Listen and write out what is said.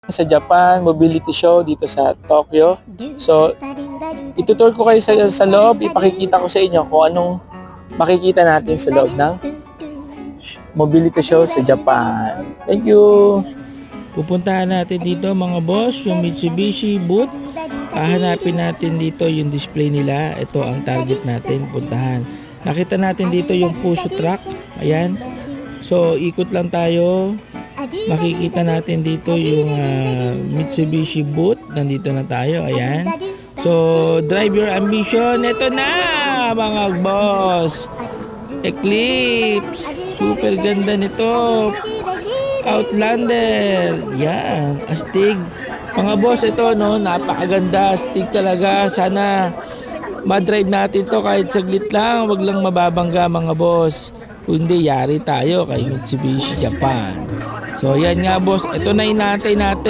sa Japan Mobility Show dito sa Tokyo. So, itutur ko kayo sa loob, ipakikita ko sa inyo kung anong makikita natin sa loob ng Mobility Show sa Japan. Thank you! Pupuntahan natin dito mga boss, yung Mitsubishi booth. Hahanapin natin dito yung display nila. Ito ang target natin, puntahan. Nakita natin dito yung Fuso truck. Ayan. So, ikot lang tayo. Makikita natin dito yung Mitsubishi booth. Nandito na tayo. Ayan. So, drive your ambition. Ito na mga boss. Eclipse. Super ganda nito. Outlander. Yan. Astig. Mga boss, ito no, napakaganda. Astig talaga. Sana madrive natin to kahit saglit lang. Wag lang mababangga mga boss. Kung hindi, yari tayo kay Mitsubishi Japan. So yan nga boss, ito na inaantay natin.